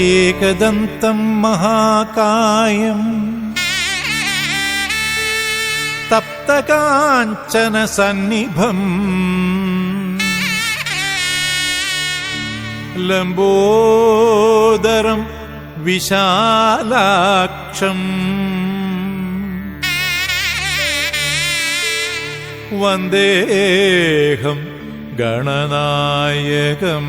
ఏకదంతం మహాకాయం తప్తకాంచన సన్నిభం లంబోదరం విశాలాక్షం వందేహం గణనాయకం.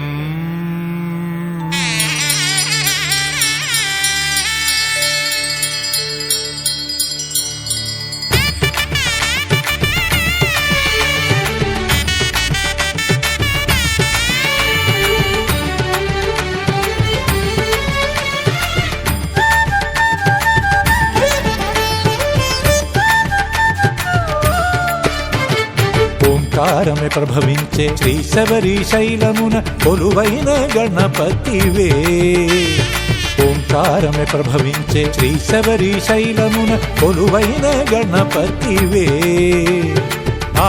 ఓంకారమే ప్రభవించే శ్రీ శబరిశైలమున కొలువైన గణపతివే. ఓంకారమే ప్రభవించే శ్రీ శబరిశైలమున కొలువైన గణపతివే.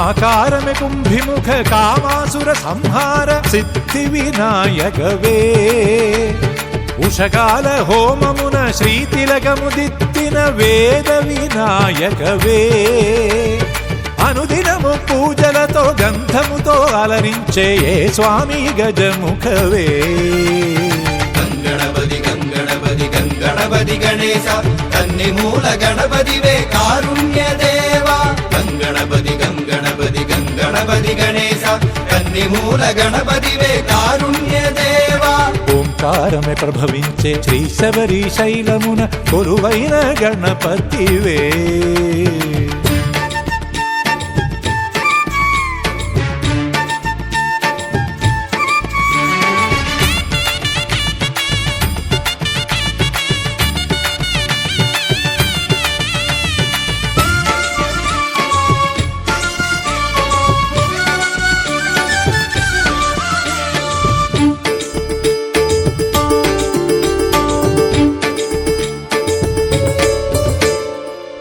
ఆకారమే కుంభిముఖ కామాసుర సంహార సిద్ధి వినాయకవే. ఉషకాల హోమమున శ్రీతిలకము దిత్తిన వేద వినాయకవే. అనుదినము పూజలతో గంధముతో అలరించే ఏ స్వామి గజముఖవే. గంగణపతి గంగణపతి గంగణపతి గణేశ కన్ని మూల గణపతివే కారుణ్య దేవా. గంగణపతి గంగణపతి గంగణపతి గణేశ కన్ని మూల గణపతివే కారుణ్య దేవా. ఓంకారమే ప్రభవించే శ్రీ శబరిశైలమున కొలువైన గణపతివే.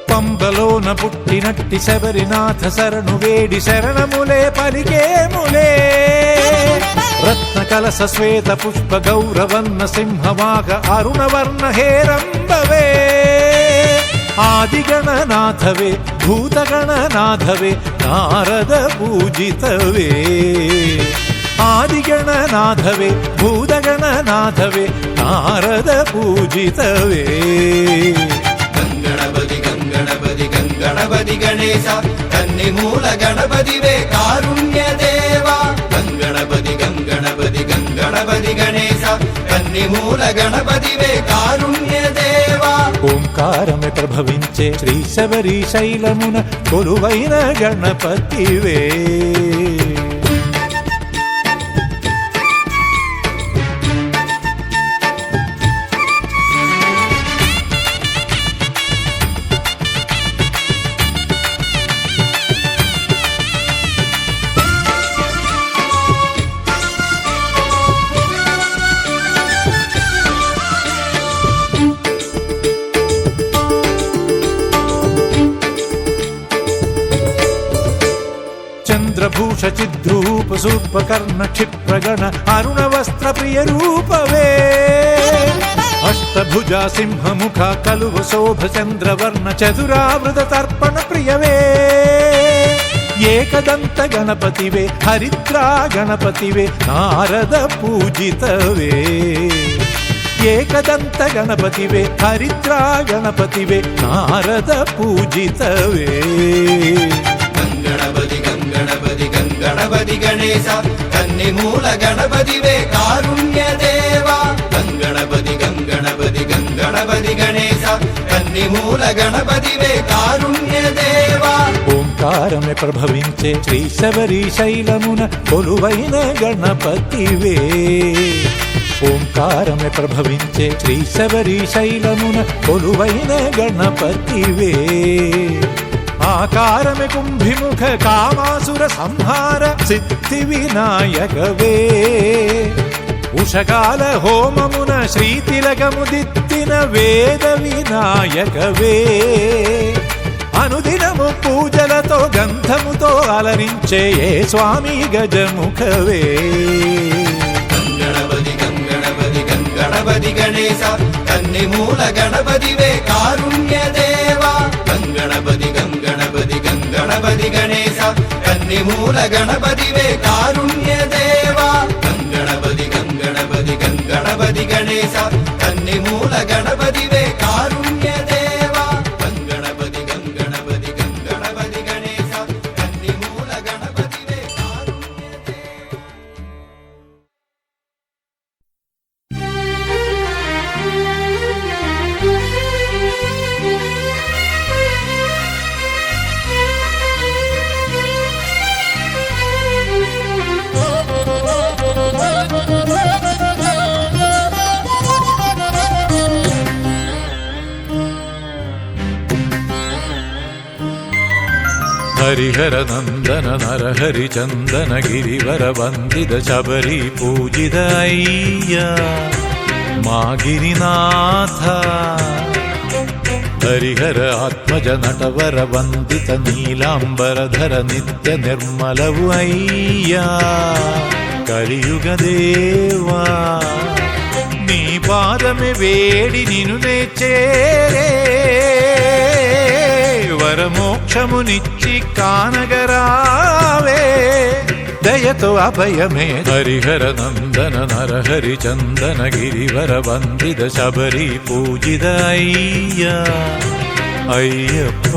పంబలోన పుట్టినట్టి శబరినాథ శరణు వేడి శరణములే పలికేములే. రత్న కలస శ్వేత పుష్ప గౌరవన్న సింహవాగ అరుణవర్ణ హేరంబవే. ఆదిగణనాథవే భూతగణనాథవే నారద పూజితవే. ఆదిగణనాథవే భూతగణనాథవే నారద పూజితవే. గంగణపతి గంగణపతి గంగణపతి గణేశ కన్ని మూల గణపతివే కారుణ్య దేవా. గంగణపతి గంగణపతి గంగణపతి గణేశ కన్ని మూల గణపతివే కారుణ్య దేవా. ఓంకారమే ప్రభవించే శ్రీ శబరిశైలమున కొలువైన గణపతివే. చంద్రభూష చిద్రూప సూర్పకర్ణ క్షిప్రగణ అరుణ వస్త్ర ప్రియ రూపవే. అష్టభుజా సింహముఖ కలువ శోభ చంద్రవర్ణ చతురావృత తర్పణ ప్రియవే. ఏకదంత గణపతివే హరిద్రా గణపతివే నారద పూజితవే. ఏకదంత గణపతివే హరిద్రా గణపతివే నారద పూజితవే. గంగణపతి గంగణపతి గంగణపతి గణేశ కన్ని మూల గణపతివే కారుణ్య దేవా. గంగణపతి గంగణపతి గంగణపతి గణేశ కన్ని మూల గణపతివే కారుణ్య దేవా. ఓంకారమే ప్రభవించే శ్రీ శబరిశైలమున కొలువైన గణపతివే. ఓంకారమే ప్రభవించే శ్రీ శబరిశైలమున కొలువైన గణపతివే. ఆకారమే కుంభిముఖ కామాసుర సంహార సిద్ధి వినాయకవే. ఉషకాల హోమమున శ్రీతిలకము దిత్తిన వేద వినాయకవే. అనుదినము పూజలతో గంధముతో అలరించే ఏ స్వామి గజముఖవే. గంగణపతి గంగణపతి గంగణపతి గణేశ కన్నిమూల గణపతివే కారుణ్య దేవా. గంగణపతి గంగణపతి గంగణపతి గణేశ కన్నిమూల గణపతివే కారుణ్య దేవా. గంగణపతి గంగణపతి గంగణపతి గణేశ కన్నిమూల గణపతివే కారుణ్య దేవా. గంగణపతి గంగణపతి గంగణపతి గణేశ కన్నిమూల గణపతివే కారుణ్య దేవా. హరిహర నందన నరహరి చందన గిరివర వందిత శబరి పూజిత అయ్యా మా గిరినాథ. హరిహర ఆత్మజ నటవర వందిత నీలాంబరధర నిత్య నిర్మలవు అయ్యా కలియుగ దేవా. నీ పాదమే వేడి నిను చేరే వరమోక్షమునిచ్చి కానగరావే దయతో అభయమే. హరిహర నందన నరహరి చందన గిరివర వందిత శబరి పూజిత అయ్యా అయ్యప్ప.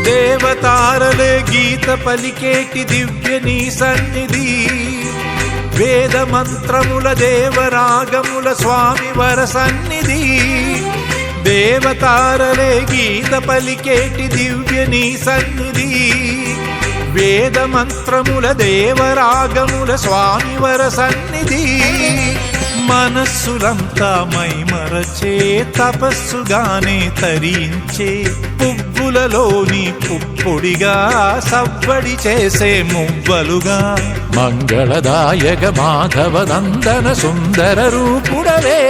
దేవతారలే గీత పలికేటి దివ్య నీ సన్నిధి. వేద మంత్రముల దేవరాగముల స్వామి వర సన్నిధి. దేవతారలే గీత పలికేటి దివ్య నీ సన్నిధి. వేద మంత్రముల దేవరాగముల స్వామి వర సన్నిధి. మనస్సులంతా మైమరచే తపస్సుగానే తరించే పువ్వులలోని పుప్పొడిగా సవ్వడి చేసే మువ్వలుగా మంగళదాయక మాధవ నందన సుందర రూపుడవే.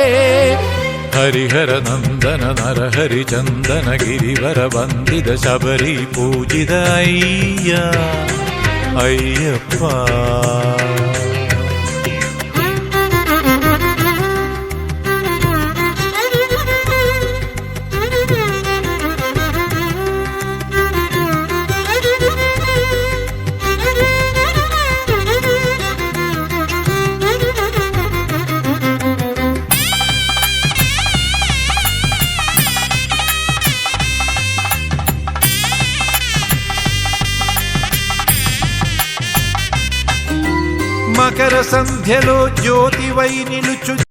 హరిహర నందన నరహరి చందన గిరివర వందిత శబరి పూజిత అయ్యా అయ్యప్ప. మకర సంధ్యలో జ్యోతివై నిలుచు